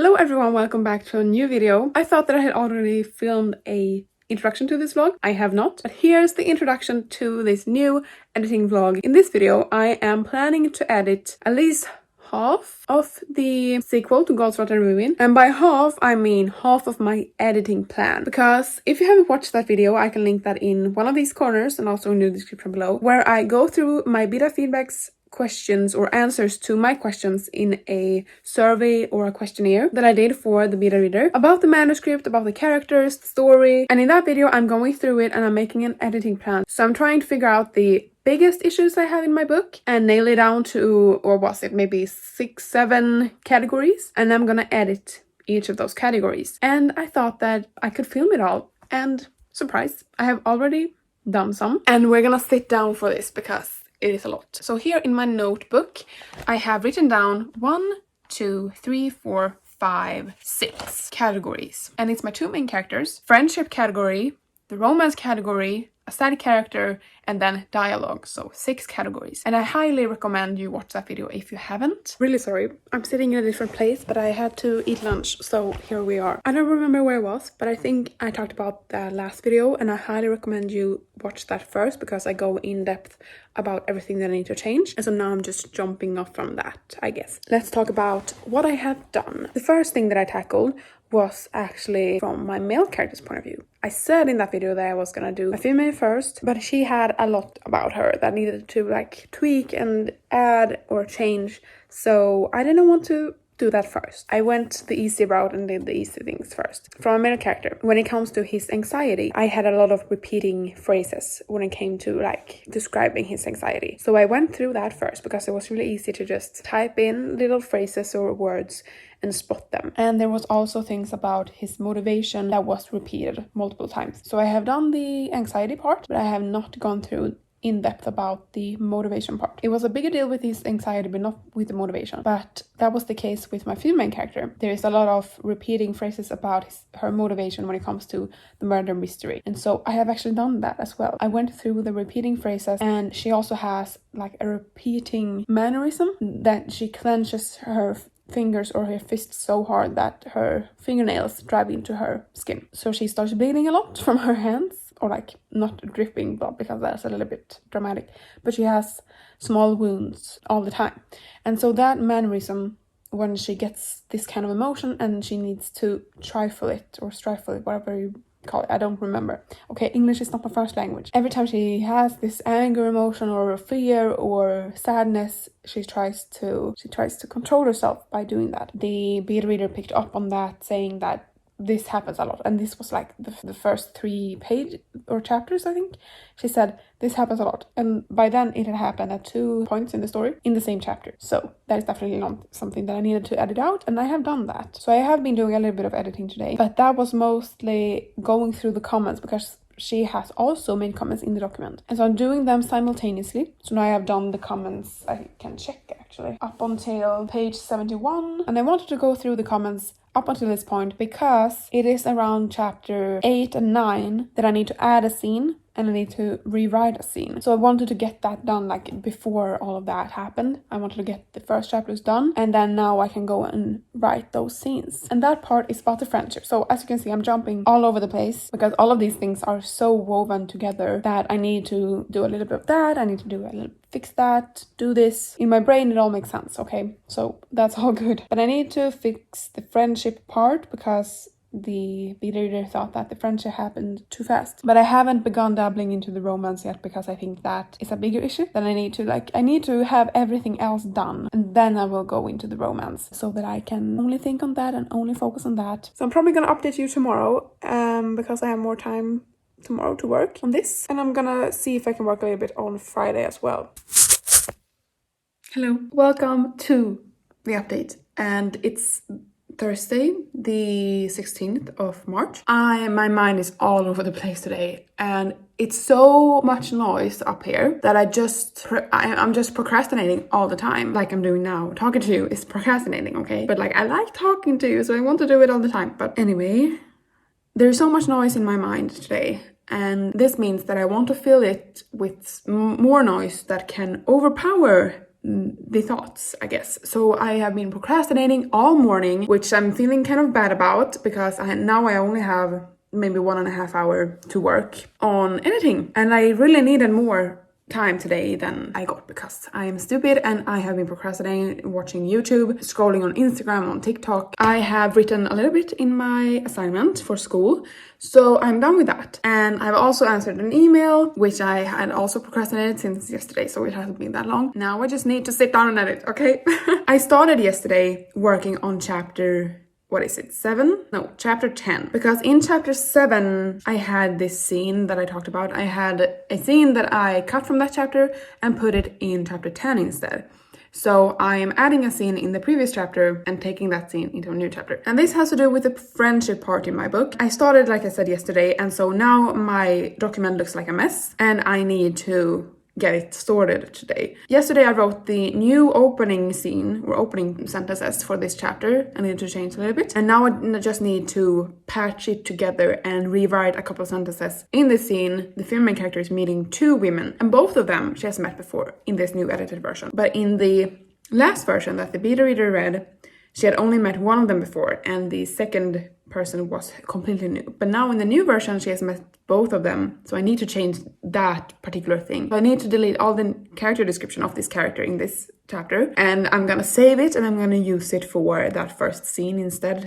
Hello everyone, welcome back to a new video. I thought that I had already filmed a introduction to this vlog. I have not, but here's the introduction to this new editing vlog. In this video, I am planning to edit at least half of the sequel to Gods, Rot and Ruin, and by half I mean half of my editing plan, because if you haven't watched that video, I can link that in one of these corners and also in the description below, where I go through my beta feedbacks, questions or answers to my questions in a survey or a questionnaire that I did for the beta reader about the manuscript, about the characters, the story. And in that video I'm going through it and I'm making an editing plan. So I'm trying to figure out the biggest issues I have in my book and nail it down to, or was it maybe 6-7 categories, and I'm gonna edit each of those categories. And I thought that I could film it all, and surprise, I have already done some, and we're gonna sit down for this because it is a lot. So here in my notebook, I have written down 1, 2, 3, 4, 5, 6 categories. And it's my two main characters, friendship category, the romance category, a side character, and then dialogue. So 6 categories. And I highly recommend you watch that video if you haven't. Really sorry, I'm sitting in a different place, but I had to eat lunch, so here we are. I don't remember where I was, but I think I talked about the last video, and I highly recommend you watch that first because I go in depth about everything that I need to change. And so now I'm just jumping off from that, I guess. Let's talk about what I have done. The first thing that I tackled was actually from my male character's point of view. I said in that video that I was gonna do a female first, but she had a lot about her that needed to like tweak and add or change. So I didn't want to do that first. I went the easy route and did the easy things first. From a male character, when it comes to his anxiety, I had a lot of repeating phrases when it came to like describing his anxiety. So I went through that first because it was really easy to just type in little phrases or words and spot them. And there was also things about his motivation that was repeated multiple times. So I have done the anxiety part, but I have not gone through in depth about the motivation part. It was a bigger deal with his anxiety, but not with the motivation. But that was the case with my female character. There is a lot of repeating phrases about her motivation when it comes to the murder mystery. And so I have actually done that as well. I went through the repeating phrases, and she also has like a repeating mannerism that she clenches her fingers or her fists so hard that her fingernails drive into her skin. So she starts bleeding a lot from her hands, or like not dripping blood because that's a little bit dramatic, but she has small wounds all the time. And so that mannerism, when she gets this kind of emotion and she needs to stifle it, whatever you call it, I don't remember. Okay, English is not my first language. Every time she has this anger emotion or fear or sadness, she tries to control herself by doing that. The beta reader picked up on that, saying that this happens a lot, and this was like the first 3 pages or chapters, I think. She said this happens a lot, and by then it had happened at 2 points in the story in the same chapter. So that is definitely not something that I needed to edit out, and I have done that. So I have been doing a little bit of editing today, but that was mostly going through the comments because she has also made comments in the document, and so I'm doing them simultaneously. So now I have done the comments, I can check actually, up until page 71, and I wanted to go through the comments up until this point because it is around chapter 8 and 9 that I need to add a scene and I need to rewrite a scene. So I wanted to get that done like before all of that happened. I wanted to get the first chapters done, and then now I can go and write those scenes. And that part is about the friendship. So as you can see, I'm jumping all over the place because all of these things are so woven together that I need to do a little bit of that, I need to do a little fix that, do this. In my brain it all makes sense, okay? So that's all good. But I need to fix the friendship part because the beta reader thought that the friendship happened too fast. But I haven't begun dabbling into the romance yet because I think that is a bigger issue. Then I need to have everything else done, and then I will go into the romance so that I can only think on that and only focus on that. So I'm probably gonna update you tomorrow because I have more time tomorrow to work on this, and I'm gonna see if I can work a little bit on Friday as well. Hello, welcome to the update, and it's Thursday, the 16th of March. My mind is all over the place today, and it's so much noise up here that I'm just procrastinating all the time, like I'm doing now. Talking to you is procrastinating, okay? But like I like talking to you, so I want to do it all the time. But anyway, there's so much noise in my mind today, and this means that I want to fill it with more noise that can overpower the thoughts, I guess. So I have been procrastinating all morning, which I'm feeling kind of bad about because now I only have maybe 1.5 hours to work on editing, and I really needed more time today than I got because I am stupid and I have been procrastinating, watching YouTube, scrolling on Instagram, on TikTok. I have written a little bit in my assignment for school, so I'm done with that. And I've also answered an email, which I had also procrastinated since yesterday, so it hasn't been that long. Now I just need to sit down and edit, okay? I started yesterday working on chapter... what is it, 7? No, chapter 10. Because in chapter 7, I had this scene that I talked about. I had a scene that I cut from that chapter and put it in chapter 10 instead. So I am adding a scene in the previous chapter and taking that scene into a new chapter. And this has to do with the friendship part in my book. I started, like I said, yesterday, and so now my document looks like a mess, and I need to get it sorted today. Yesterday I wrote the new opening scene or opening sentences for this chapter. I need to change a little bit, and now I just need to patch it together and rewrite a couple of sentences. In this scene, the female character is meeting 2 women, and both of them she has met before in this new edited version. But in the last version that the beta reader read, she had only met one of them before, and the second person was completely new. But now in the new version, she has met both of them, so I need to change that particular thing. So I need to delete all the character description of this character in this chapter, and I'm gonna save it and I'm gonna use it for that first scene instead,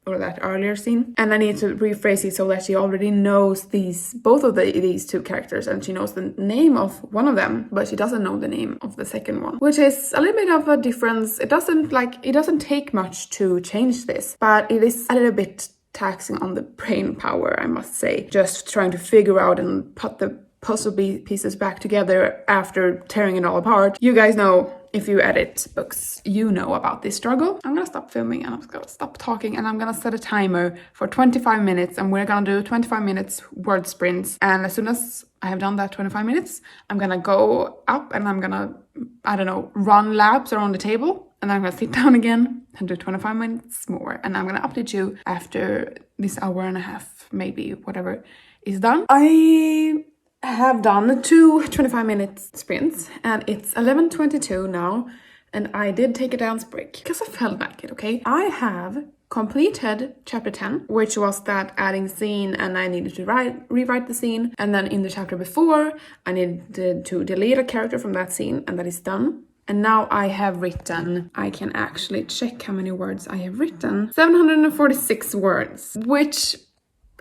or that earlier scene. And I need to rephrase it so that she already knows both of these 2 characters, and she knows the name of one of them, but she doesn't know the name of the second one, which is a little bit of a difference. It doesn't take much to change this, but it is a little bit taxing on the brain power, I must say, just trying to figure out and put the puzzle pieces back together after tearing it all apart. You guys know, if you edit books, you know about this struggle. I'm gonna stop filming and I'm gonna stop talking, and I'm gonna set a timer for 25 minutes, and we're gonna do 25 minutes word sprints. And as soon as I have done that 25 minutes, I'm gonna go up and I'm gonna, I don't know, run laps around the table. And I'm gonna sit down again and do 25 minutes more. And I'm gonna update you after this hour and a half, maybe, whatever is done. I have done 2 25-minute sprints, and it's 11:22 now. And I did take a dance break because I felt like it, okay? I have completed chapter 10, which was that adding scene, and I needed to rewrite the scene. And then in the chapter before, I needed to delete a character from that scene, and that is done. And now I have written, I can actually check how many words I have written, 746 words, which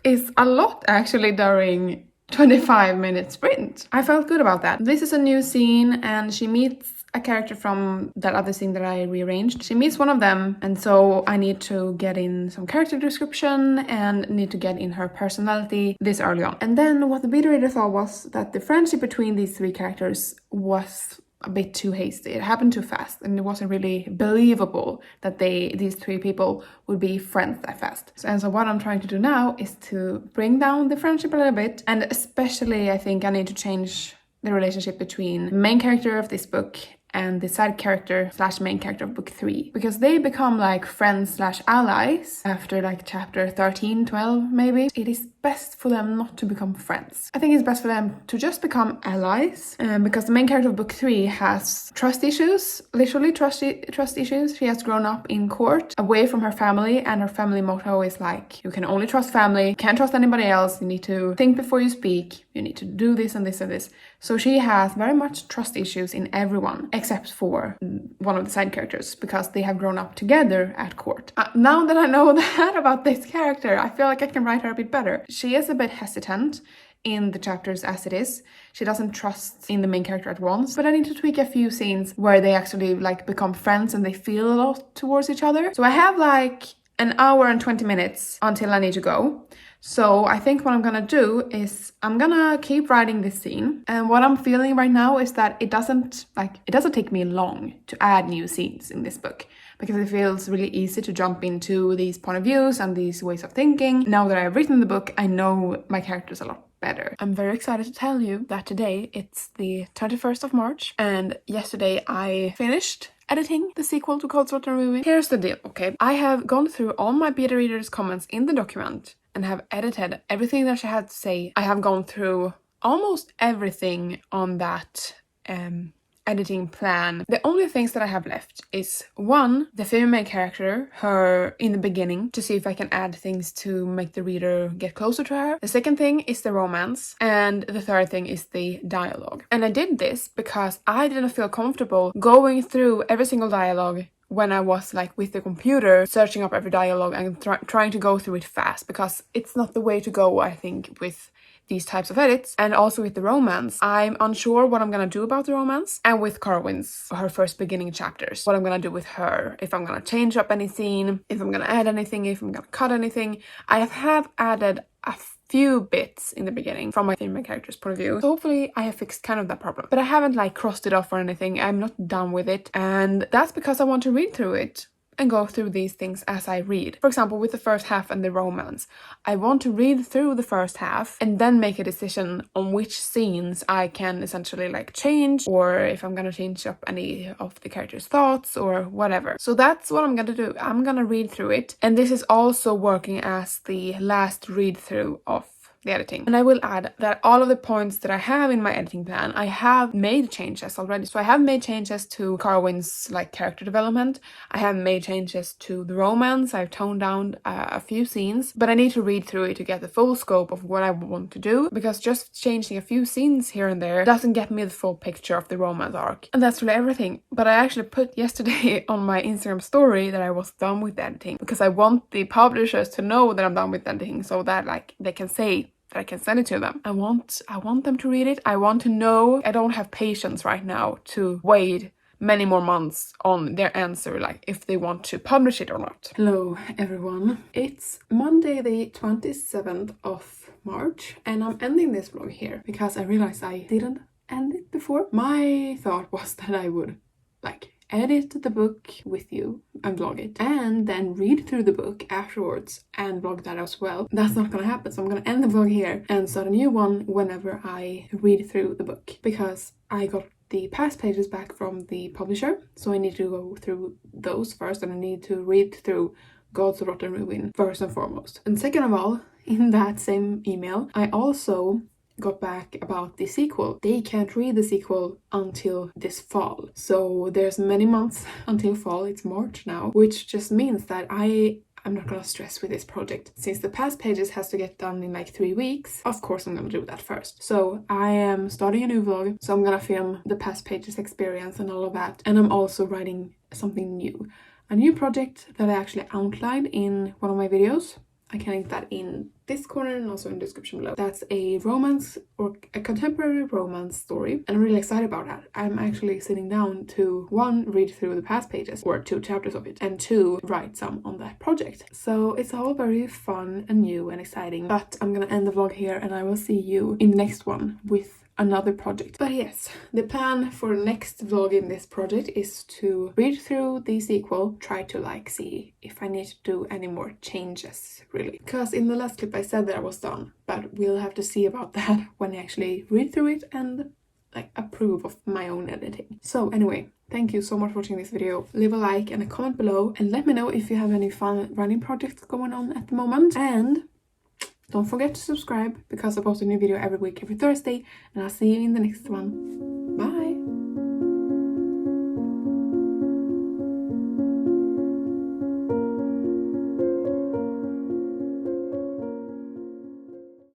is a lot actually during 25-minute sprint. I felt good about that. This is a new scene, and she meets a character from that other scene that I rearranged. She meets one of them, and so I need to get in some character description and need to get in her personality this early on. And then what the beta reader thought was that the friendship between these 3 characters was a bit too hasty. It happened too fast, and it wasn't really believable that these 3 people would be friends that fast. So what I'm trying to do now is to bring down the friendship a little bit, and especially I think I need to change the relationship between the main character of this book and the side character / main character of book 3, because they become like friends / allies after like chapter 13, 12 maybe. It is best for them not to become friends. I think it's best for them to just become allies, because the main character of book 3 has trust issues, literally trust issues. She has grown up in court away from her family, and her family motto is like, you can only trust family, can't trust anybody else, you need to think before you speak, you need to do this and this and this. So she has very much trust issues in everyone except for one of the side characters, because they have grown up together at court. Now that I know that about this character, I feel like I can write her a bit better. She is a bit hesitant in the chapters as it is. She doesn't trust in the main character at once, but I need to tweak a few scenes where they actually like become friends and they feel a lot towards each other. So I have like an hour and 20 minutes until I need to go. So I think what I'm gonna do is I'm gonna keep writing this scene, and what I'm feeling right now is that it doesn't take me long to add new scenes in this book, because it feels really easy to jump into these point of views and these ways of thinking. Now that I've written the book, I know my characters a lot better. I'm very excited to tell you that today it's the 21st of March, and yesterday I finished editing the sequel to Cold Slaughter movie. Here's the deal, okay? I have gone through all my beta readers' comments in the document and have edited everything that she had to say. I have gone through almost everything on that editing plan. The only things that I have left is one, the female character, her in the beginning, to see if I can add things to make the reader get closer to her. The second thing is the romance, and the third thing is the dialogue. And I did this because I didn't feel comfortable going through every single dialogue when I was like with the computer, searching up every dialogue and trying to go through it fast, because it's not the way to go, I think, with these types of edits. And also with the romance, I'm unsure what I'm gonna do about the romance, and with Carwyn's, her first beginning chapters, what I'm gonna do with her, if I'm gonna change up any scene, if I'm gonna add anything, if I'm gonna cut anything. I have added a few bits in the beginning from my female character's point of view, so hopefully I have fixed kind of that problem, but I haven't like crossed it off or anything. I'm not done with it, and that's because I want to read through it and go through these things as I read. For example, with the first half and the romance, I want to read through the first half and then make a decision on which scenes I can essentially like change, or if I'm gonna change up any of the character's thoughts or whatever. So that's what I'm gonna do. I'm gonna read through it, and this is also working as the last read through of the editing. And I will add that all of the points that I have in my editing plan, I have made changes already. So I have made changes to Carwyn's like character development. I have made changes to the romance. I've toned down a few scenes, but I need to read through it to get the full scope of what I want to do, because just changing a few scenes here and there doesn't get me the full picture of the romance arc. And that's really everything. But I actually put yesterday on my Instagram story that I was done with the editing, because I want the publishers to know that I'm done with editing, so that like they can say that I can send it to them. I want them to read it. I want to know. I don't have patience right now to wait many more months on their answer, like if they want to publish it or not. Hello everyone. It's Monday the 27th of March, and I'm ending this vlog here because I realized I didn't end it before. My thought was that I would like edit the book with you and vlog it, and then read through the book afterwards and vlog that as well. That's not gonna happen, so I'm gonna end the vlog here and start a new one whenever I read through the book, because I got the past pages back from the publisher, so I need to go through those first, and I need to read through Gods of Rotten Ruin first and foremost. And second of all, in that same email, I also got back about the sequel. They can't read the sequel until this fall, so there's many months until fall. It's March now, which just means that I'm not gonna stress with this project. Since the past pages has to get done in like 3 weeks, of course I'm gonna do that first. So I am starting a new vlog, so I'm gonna film the past pages experience and all of that, and I'm also writing something new, a new project that I actually outlined in one of my videos. I can link that in this corner and also in the description below. That's a romance, or a contemporary romance story, and I'm really excited about that. I'm actually sitting down to 1, read through the past pages, or 2 chapters of it, and 2, write some on that project. So it's all very fun and new and exciting, but I'm gonna end the vlog here, and I will see you in the next one with another project. But yes, the plan for next vlog in this project is to read through the sequel, try to like see if I need to do any more changes, really, because in the last clip I said that I was done, but we'll have to see about that when I actually read through it and like approve of my own editing. So anyway, thank you so much for watching this video. Leave a like and a comment below, and let me know if you have any fun writing projects going on at the moment, and don't forget to subscribe, because I post a new video every week, every Thursday, and I'll see you in the next one.